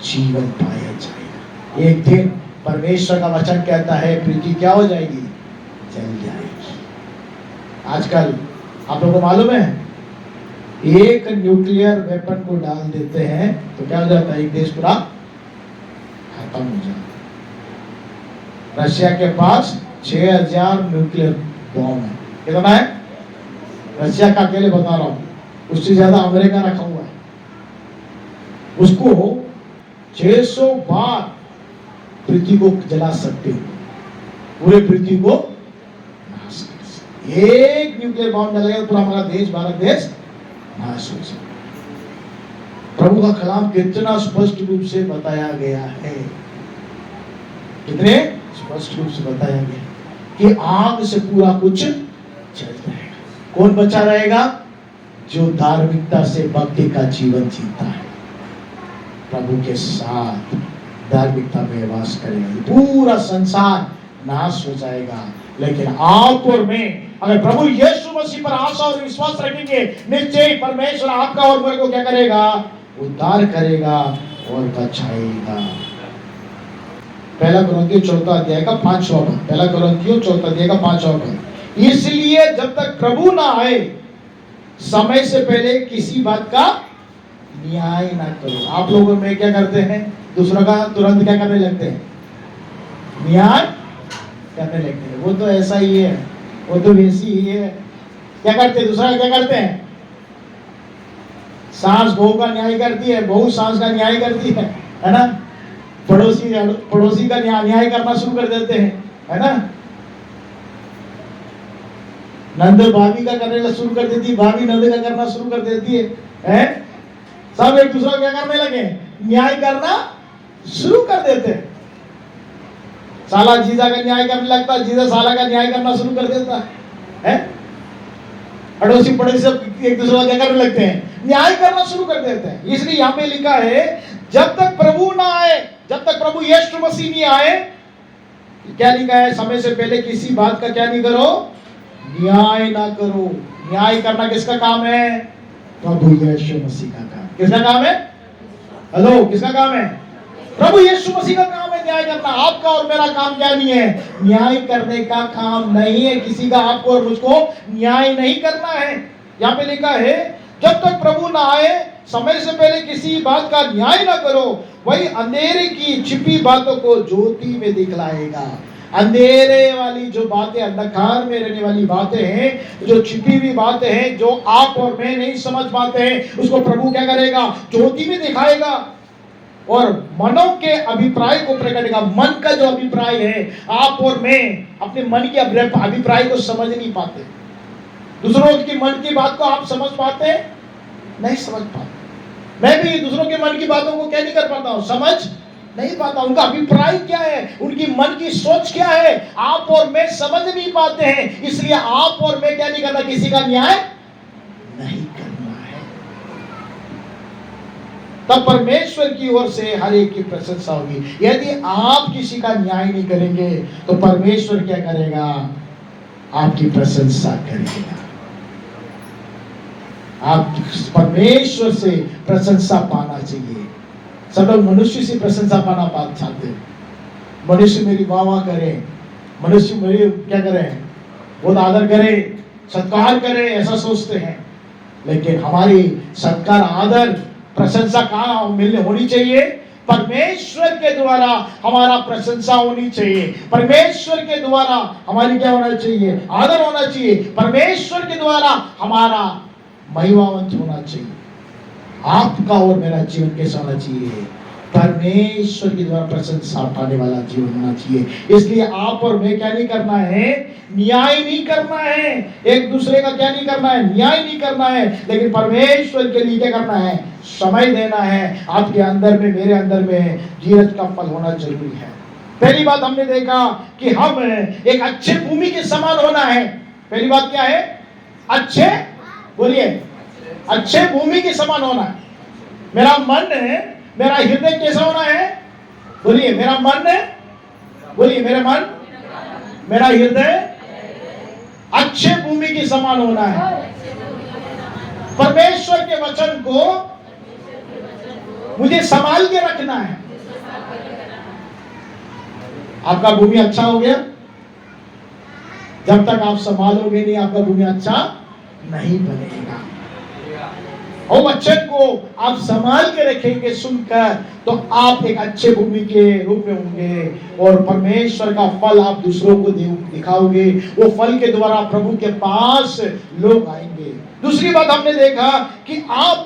जीवन पाया जाएगा। एक दिन परमेश्वर का वचन कहता है पृथ्वी क्या हो जाएगी? जल जाएगी। आजकल आप लोगों को मालूम है, एक न्यूक्लियर वेपन को डाल देते हैं तो क्या हो जाता है? एक देश पूरा खत्म हो जाता है। रशिया के पास 6000 न्यूक्लियर बॉम्ब है। कितना है? रशिया का अकेले बता रहा हूं, उससे ज्यादा अमेरिका रखा हुआ है। उसको 600 बार पृथ्वी को जला सकते हो, पूरे पृथ्वी को नाश कर सकते। एक न्यूक्लियर बॉम्ब जलाएगा तो पूरा हमारा देश, भारत देश नाश हो सकता। प्रभु का कलाम कितना स्पष्ट रूप से बताया गया है, कितने स्पष्ट रूप से बताया गया कि आग से पूरा कुछ जल जाएगा। कौन बचा रहेगा? जो धार्मिकता से भक्ति का जीवन जीता है, प्रभु के साथ धार्मिकता में वास करेगा। पूरा संसार नाश हो जाएगा, लेकिन आप और मैं अगर प्रभु यीशु मसीह पर आशा और विश्वास रखेंगे, निश्चय परमेश्वर आपका और मेरे को क्या करेगा? उद्धार करेगा और बचाएगा। पहला कुरिन्थियों 4 अध्याय का 5वां पद, पहला कुरिन्थियों 4 अध्याय का 5वां पद, इसलिए जब तक प्रभु ना आए समय से पहले किसी बात का न्याय ना करो। आप लोगों में क्या करते हैं? दूसरों का तुरंत क्या करने लगते हैं? न्याय करने लगते हैं। वो तो ऐसा ही है, वो तो वैसी ही है। क्या करते हैं? दूसरा क्या करते हैं? सास बहू का न्याय करती है, बहू सास का न्याय करती है ना? पड़ोसी का न्याय करना शुरू कर देते हैं, है ना? नंद भाभी का करने शुरू कर देती है, भाभी नंद का करना शुरू कर देती है? सब एक दूसरा क्या करने लगे? न्याय करना शुरू कर देते हैं। साला जीजा का न्याय करने लगता है, जीजा साला का न्याय करना शुरू कर देता है। अड़ोसी पड़ोसी सब एक दूसरे का क्या करने लगते हैं? न्याय करना शुरू कर देते हैं। इसलिए यहाँ पे लिखा है जब तक प्रभु ना आए, जब तक प्रभु यीशु मसीह नहीं आए, क्या लिखा है? समय से पहले किसी बात का क्या नहीं करो? न्याय ना करो। न्याय करना किसका काम है? प्रभु यीशु मसीह का काम। किसका काम है? हेलो, किसका काम है? प्रभु यीशु मसीह का काम है न्याय करना। आपका और मेरा काम क्या नहीं है? न्याय करने का काम नहीं है किसी का। आपको और मुझको न्याय नहीं करना है। यहाँ पे लिखा है जब तक प्रभु ना आए समय से पहले किसी बात का न्याय ना करो, वही अंधेरे की छिपी बातों को ज्योति में दिखलाएगा। अंधेरे वाली जो बातें, अंधकार में रहने वाली बातें हैं, जो छिपी हुई बातें हैं, जो आप और मैं नहीं समझ पाते हैं, उसको प्रभु क्या करेगा? ज्योति में दिखाएगा और मनों के अभिप्राय को प्रकटेगा। मन का जो अभिप्राय है, आप और मैं अपने मन के अभिप्राय को समझ नहीं पाते। दूसरों के मन की बात को आप समझ पाते हैं? नहीं समझ पाते। मैं भी दूसरों के मन की बातों को क्या नहीं कर पाता हूं? समझ नहीं पाता। उनका अभिप्राय क्या है, उनकी मन की सोच क्या है, आप और मैं समझ नहीं पाते हैं। इसलिए आप और मैं क्या नहीं करना? किसी का न्याय नहीं करना है। तब परमेश्वर की ओर से हर एक की प्रशंसा होगी। यदि आप किसी का न्याय नहीं करेंगे तो परमेश्वर क्या करेगा? आपकी प्रशंसा करेगा। आप परमेश्वर से प्रशंसा पाना चाहिए। सब लोग मनुष्य से प्रशंसा पाना चाहते हैं। मनुष्य मेरी वाह करे, मनुष्य मेरी क्या करे? बहुत आदर करे, सत्कार करे, ऐसा सोचते हैं। लेकिन हमारी सत्कार, आदर, प्रशंसा कहाँ होनी चाहिए? परमेश्वर के द्वारा हमारा प्रशंसा होनी चाहिए। परमेश्वर के द्वारा हमारी क्या होना चाहिए? आदर होना चाहिए। परमेश्वर के द्वारा हमारा महिमावंत होना चाहिए। आपका और मेरा जीवन कैसा होना चाहिए? परमेश्वर के द्वारा प्रशंसा पाने वाला जीवन होना चाहिए। इसलिए आप और मैं क्या नहीं करना है, न्याय नहीं करना है, एक दूसरे का क्या नहीं करना है, न्याय नहीं करना है, लेकिन परमेश्वर के लिए क्या करना है, समय देना है। आपके अंदर में, मेरे अंदर में धीरज का फल होना जरूरी है। पहली बात हमने देखा कि हम एक अच्छे भूमि के समान होना है। पहली बात क्या है, अच्छे, बोलिए, अच्छे भूमि के समान होना है। मेरा मन है, मेरा हृदय कैसा होना है, बोलिए, मेरा मन है, बोलिए, मेरा मन, मेरा हृदय अच्छे भूमि के समान होना है। परमेश्वर के वचन को मुझे संभाल के रखना है। आपका भूमि अच्छा हो गया, जब तक आप संभालोगे नहीं, आपका भूमि अच्छा नहीं बनेगा। और वचन को आप संभाल के रखेंगे सुनकर, तो आप एक अच्छे भूमि के रूप में होंगे और परमेश्वर का फल आप दूसरों को दिखाओगे। वो फल के द्वारा प्रभु के पास लोग आएंगे। दूसरी बात हमने देखा कि आप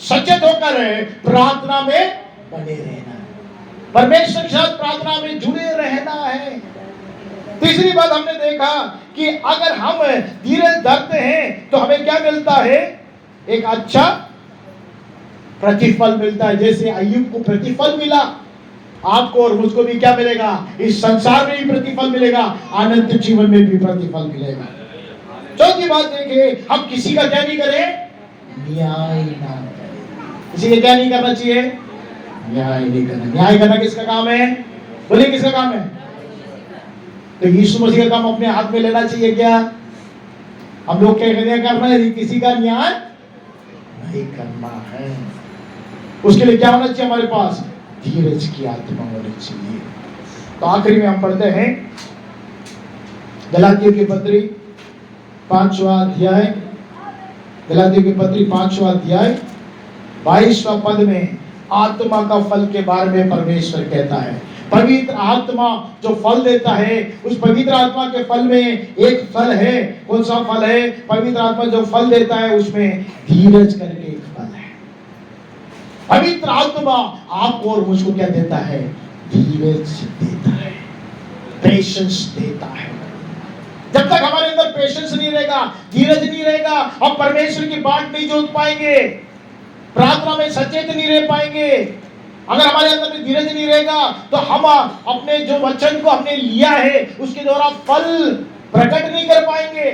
सचेत होकर प्रार्थना में बने रहना, परमेश्वर के साथ प्रार्थना में जुड़े रहना है। तीसरी बात हमने देखा कि अगर हम धीरज धरते हैं तो हमें क्या मिलता है, एक अच्छा प्रतिफल मिलता है। जैसे अय्यूब को प्रतिफल मिला, आपको और मुझको भी क्या मिलेगा, इस संसार में भी प्रतिफल मिलेगा, अनंत जीवन में भी प्रतिफल मिलेगा। चौथी बात देखिए, हम किसी का क्या नहीं करें, न्याय ना करें। किसी का क्या नहीं करना चाहिए, न्याय नहीं करना। न्याय करना किसका काम है, बोलिए, किसका काम है? तो यीशु मसीह का काम अपने हाथ में लेना चाहिए क्या? हम लोग क्या करना है, किसी का न्याय नहीं करना है। उसके लिए क्या होना चाहिए हमारे पास, धीरज की आत्मा होनी चाहिए। तो आखिरी में हम पढ़ते हैं गलातियों की पत्री 5वां अध्याय, गलातियों की पत्री 5वां अध्याय 22वां पद में आत्मा का फल के बारे में परमेश्वर कहता है। पवित्र आत्मा जो फल देता है, उस पवित्र आत्मा के फल में एक फल है। कौन सा फल है? पवित्र आत्मा जो फल देता है उसमें धीरज करके एक फल है। पवित्र आत्मा आपको और मुझको क्या देता है, धीरज देता है, पेशेंस देता है। जब तक हमारे अंदर पेशेंस नहीं रहेगा, धीरज नहीं रहेगा, हम परमेश्वर की बात नहीं जोत पाएंगे, प्रार्थना में सचेत नहीं रह पाएंगे। अगर हमारे अंदर में धीरज नहीं रहेगा तो हम अपने जो वचन को हमने लिया है उसके द्वारा फल प्रकट नहीं कर पाएंगे।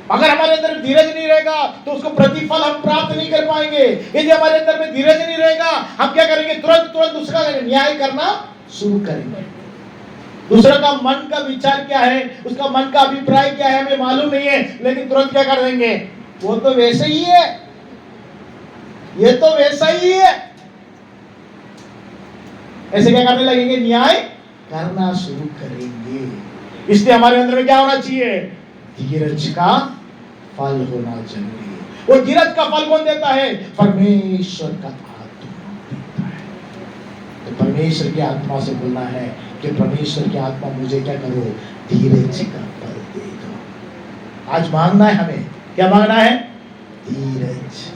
अगर हमारे अंदर धीरज नहीं रहेगा तो उसको प्रतिफल हम प्राप्त नहीं कर पाएंगे। यदि हमारे अंदर में धीरज नहीं रहेगा, हम क्या करेंगे, तुरंत दूसरा न्याय करना शुरू करेंगे। दूसरा का मन का विचार क्या है, उसका मन का अभिप्राय क्या है, हमें मालूम नहीं है, लेकिन तुरंत क्या कर देंगे, वो तो वैसे ही है, ये तो वैसा ही है, ऐसे क्या करने लगेंगे, न्याय करना शुरू करेंगे। इसलिए हमारे अंदर में क्या होना चाहिए, धीरज का फल होना जरूरी है। वो धीरज का फल कौन देता है, परमेश्वर का आत्मा देता है। तो परमेश्वर की आत्मा से बोलना है कि परमेश्वर की आत्मा मुझे क्या करो, धीरज का फल दे दो। आज मांगना है हमें, क्या मांगना है, धीरज।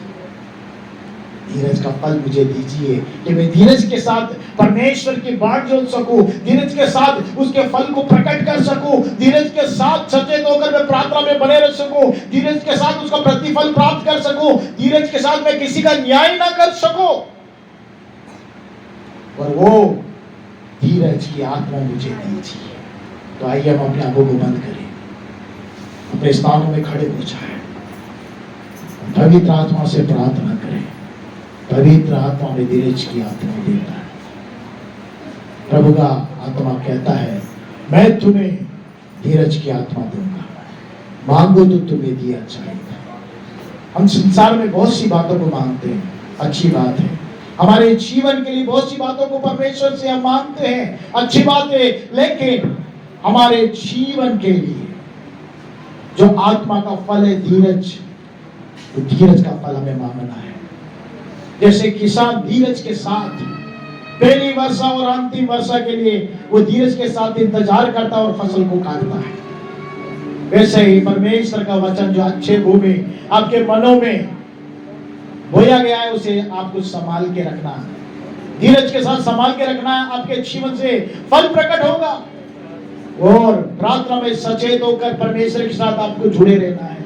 धीरज का फल मुझे दीजिए कि मैं धीरज के साथ परमेश्वर की बात जोड़ सकूं, धीरज के साथ उसके फल को प्रकट कर सकूं, धीरज के साथ सचेत होकर मैं प्रार्थना में बने रह सकूं, धीरज के साथ उसका प्रतिफल प्राप्त कर सकूं, धीरज के साथ मैं किसी का न्याय ना कर सकूं। और वो धीरज की आत्मा मुझे दीजिए। तो आइए हम अपने आंखों को बंद करें, अपने स्थानों में खड़े हो जाएं, पवित्र आत्मा से प्रार्थना करें। पवित्र आत्मा में धीरज की आत्मा देता है। प्रभु का आत्मा कहता है, मैं तुम्हें धीरज की आत्मा दूंगा, मांगो तो तुम्हें दिया जाएगा। हम संसार में बहुत सी बातों को मांगते हैं, अच्छी बात है, हमारे जीवन के लिए बहुत सी बातों को परमेश्वर से हम मांगते हैं, अच्छी बात है, लेकिन हमारे जीवन के लिए जो आत्मा का फल है धीरज, तो धीरज का फल हमें मांगना है। जैसे किसान धीरज के साथ पहली वर्षा और अंतिम वर्षा के लिए वो धीरज के साथ इंतजार करता और फसल को काटता है, वैसे ही परमेश्वर का वचन जो अच्छे भूमि आपके मनों में बोया गया है, उसे आपको संभाल के रखना, धीरज के साथ संभाल के रखना है, आपके जीवन से फल प्रकट होगा। और प्रार्थना में सचेत होकर परमेश्वर के साथ आपको जुड़े रहना है।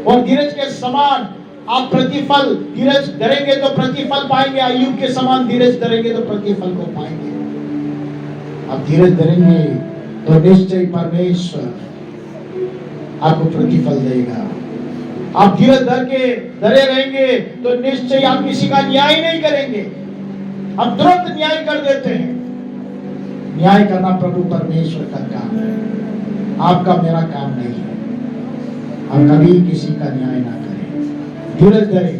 और धीरज के समान आप प्रतिफल, धीरज धरेंगे तो प्रतिफल पाएंगे। अय्यूब के समान धीरज धरेंगे तो प्रतिफल को पाएंगे। आप धीरज धरेंगे तो निश्चय परमेश्वर आपको प्रतिफल देगा। आप धीरज धरे रहेंगे तो निश्चय आप किसी का न्याय नहीं करेंगे। हम तुरंत न्याय कर देते हैं। न्याय करना प्रभु परमेश्वर का काम है, आपका मेरा काम नहीं है। हम कभी किसी का न्याय ना करें, धीरज धरे,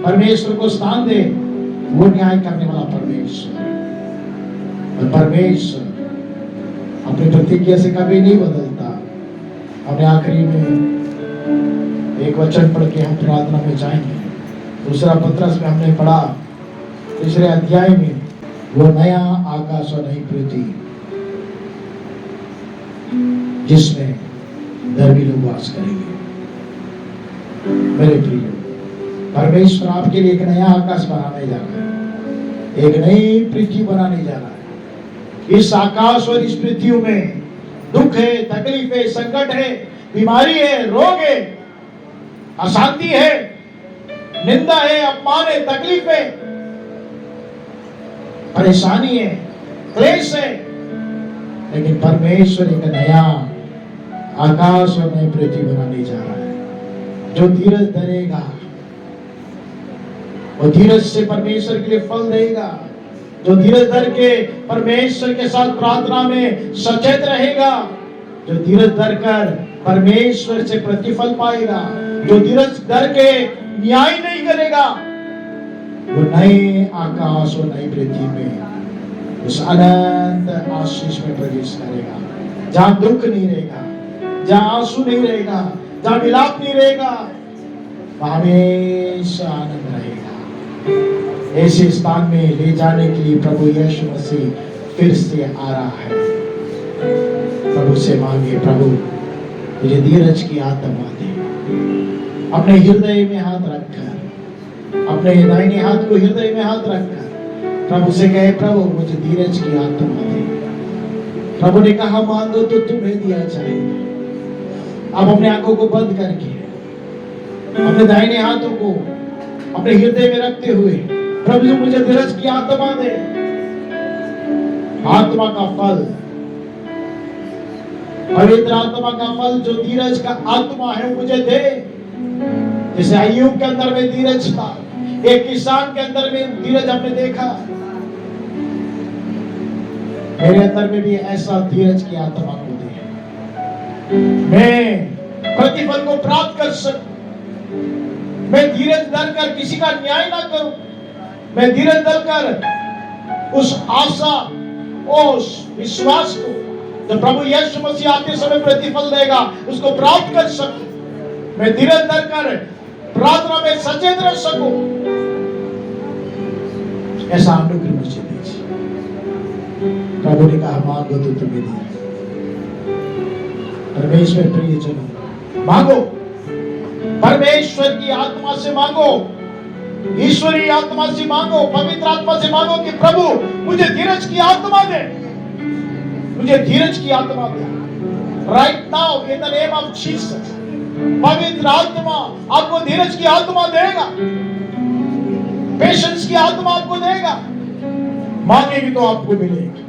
परमेश्वर को स्थान दे। वो न्याय करने वाला परमेश्वर, और परमेश्वर अपनी प्रतिज्ञा से कभी नहीं बदलता। हमने आखिरी में एक वचन पढ़ के हम प्रार्थना में जाएंगे। दूसरा पत्रस में हमने पढ़ा, तीसरे अध्याय में, वो नया आकाश और नई पृथ्वी जिसमें धर्मी लोग वास करेंगे। मेरे प्रिय, परमेश्वर आपके लिए एक नया आकाश बनाने जा रहा है, एक नई पृथ्वी बनाने जा रहा है। इस आकाश और इस पृथ्वी में दुख है, तकलीफ है, संकट है, बीमारी है, रोग है, अशांति है, निंदा है, अपमान है, तकलीफ है, परेशानी है, क्लेश है। लेकिन परमेश्वर एक नया आकाश और नई पृथ्वी बनाने जा रहा है। जो धीरज धरेगा वो धीरज से परमेश्वर के लिए फल देगा। जो धीरज धर के परमेश्वर के साथ प्रार्थना में सचेत रहेगा, जो धीरज धर कर परमेश्वर से प्रतिफल पाएगा, जो धीरज धर के न्याय नहीं करेगा, वो नए आकाश और नई पृथ्वी में उस अनंत आशीष में प्रवेश करेगा, जहां दुख नहीं रहेगा, जहां आंसू नहीं रहेगा, जहां विलाप नहीं रहेगा, वहां हमेशा आनंद रहेगा। ऐसे स्थान में ले जाने के लिए प्रभु यीशु मसीह फिर से आ रहा है। प्रभु से मांगे, प्रभु मुझे धीरज की आत्मा दे। अपने हृदय में हाथ रखकर, अपने दाहिने हाथ को हृदय में हाथ रखकर प्रभु से कहे, प्रभु मुझे धीरज की आत्मा दे। प्रभु ने कहा, मांगो तो तुम्हें दिया जाएगा। अब अपने आंखों को बंद करके अपने दाहिने हाथों को अपने हृदय में रखते हुए, प्रभु मुझे धीरज की आत्मा दे। आत्मा का फल, पवित्र आत्मा का फल जो धीरज का आत्मा है मुझे दे। जैसे अय्यूब के अंदर में धीरज था, एक किसान के अंदर में धीरज हमने देखा, मेरे अंदर में भी ऐसा धीरज की आत्मा को दे। मैं प्रतिफल को प्राप्त कर सकूं, मैं धीरज धर कर किसी का न्याय ना करूं, मैं धीरज धर कर उस आशा, उस विश्वास को जो प्रभु यीशु मसीह आते समय प्रतिफल देगा उसको प्राप्त कर सकूं। मैं धीरज धर कर प्रार्थना में सचेत रह सकूं। ऐसा अनुग्रह मुझे दीजिए। प्रभु ने कहा, मांगो तो तुम्हें दिया। परमेश्वर प्रियजनों, मांगो, परमेश्वर की आत्मा से मांगो, ईश्वरीय आत्मा से मांगो, पवित्र आत्मा से मांगो कि प्रभु मुझे धीरज की आत्मा दे, मुझे धीरज की आत्मा दे। Right now in the name of Jesus, पवित्र आत्मा आपको धीरज की आत्मा देगा, पेशेंस की आत्मा आपको देगा। मांगेगी तो आपको मिलेगी।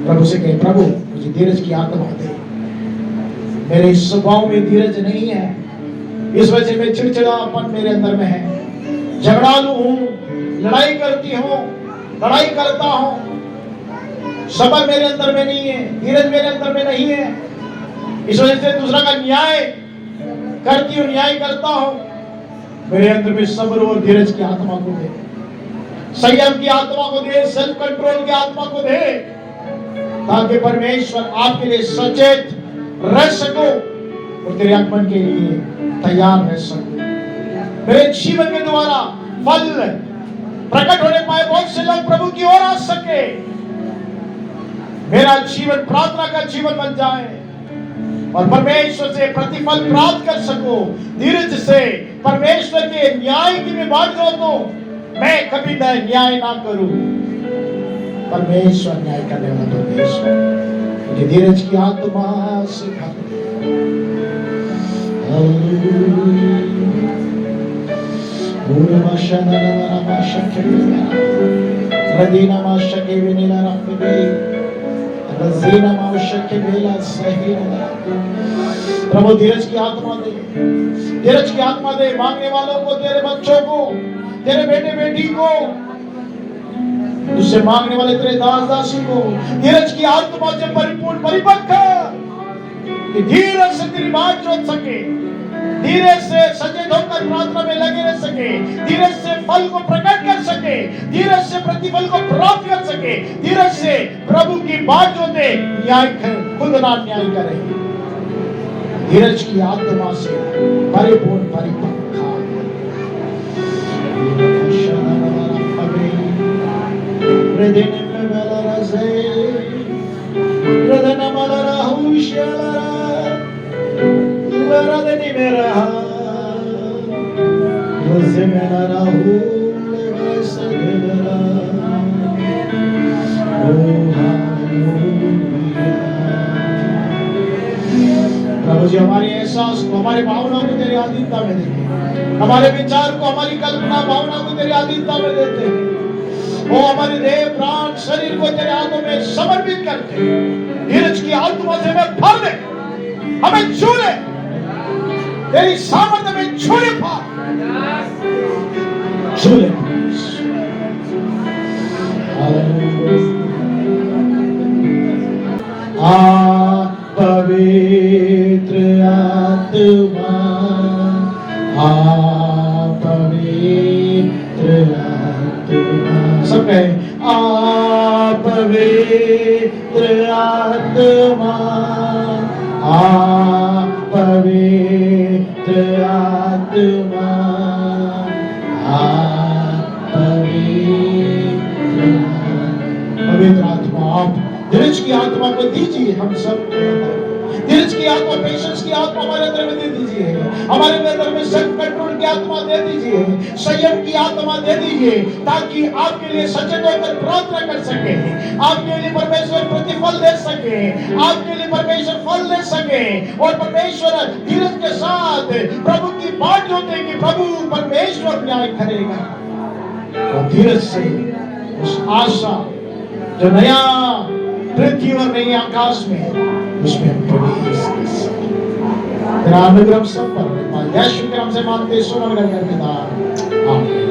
प्रभु से कहे, प्रभु मुझे धीरज की आत्मा दे। मेरे स्वभाव में धीरज नहीं है, इस वजह में चिड़चिड़ापन मेरे अंदर में है, झगड़ालू हूं, लड़ाई करती हूं, लड़ाई करता हूं, सब्र मेरे अंदर में नहीं है, धीरज मेरे अंदर में नहीं है। इस वजह से दूसरा का न्याय करती हूं, न्याय करता हूं। मेरे अंदर में सब्र और धीरज की आत्मा को दे, संयम की आत्मा को दे, सेल्फ कंट्रोल की आत्मा को दे, ताकि परमेश्वर आपके लिए सचेत रह सको और तेरे आगमन के लिए तैयार रह सको। मेरे जीवन के द्वारा फल प्रकट होने पाए, बहुत से लोग प्रभु की ओर आ सके। मेरा जीवन प्रार्थना का जीवन बन जाए और परमेश्वर से प्रतिफल प्राप्त कर सको। धीरज से परमेश्वर के न्याय की मैं बाट जोड़ दूं, मैं कभी न्याय ना करूं। परमेश्वर न्याय करने वाला परमेश्वर, मुझे धीरज की आत्मा सिखा। प्रभु धीरज की आत्मा दे, धीरज की आत्मा दे मांगने वालों को, तेरे बच्चों को, तेरे बेटे बेटी को, उससे मांगने वाले तेरे दास दासी को धीरज की आत्मा से परिपूर्ण परिपक्व कर कि धीरज से तेरी बात जोत सके, धीरज से सचेत होकर प्रार्थना में लगे रह सके, धीरज से फल को प्रकट कर सके, धीरज से प्रतिफल को प्राप्त कर सके, धीरज से प्रभु की बात जोते न्याय खुद ना न्याय करे। धीरज की आत्मा से परिपूर्ण परिपक्व प्रभु जी हमारे एहसास को, हमारे भावना को तेरी अधीनता में देते, हमारे विचार को, हमारी कल्पना भावना को तेरी अधीनता में देते, वो हमारे देह प्राण शरीर को तेरे हाथों में समर्पित करते। धीरज की आत्मा से हमें भर दे, हमें छू ले, तेरी सामर्थ्य में छू ले, छू ले। पवित्र आत्मा, पवित्र आत्मा, सब कहे पवित्र आत्मा, पवित्र आत्मा, पवित्र आत्मा, आप धीरज की आत्मा को दीजिए। हम सब धीरज की आत्मा, पेशेंस की आत्मा हमारे अंदर में दे दीजिए, हमारे अंदर में सेल्फ कंट्रोल की आत्मा दे दीजिए, संयम की आत्मा दे दीजिए, ताकि आपके लिए सचेत होकर प्रार्थना कर सके, आपके लिए परमेश्वर प्रतिफल दे सके, आपके लिए परमेश्वर फल दे सके, और परमेश्वर धीरज के साथ प्रभु की बात जोते कि प्रभु परमेश्वर न्याय करेगा। और धीरज से उस आशा जो नया पृथ्वी और नई आकाश में, उसमें प्रवेश कर सके। तेरा अनुग्रह सब पर यीशु के नाम से मांगते, सुन करके आमीन।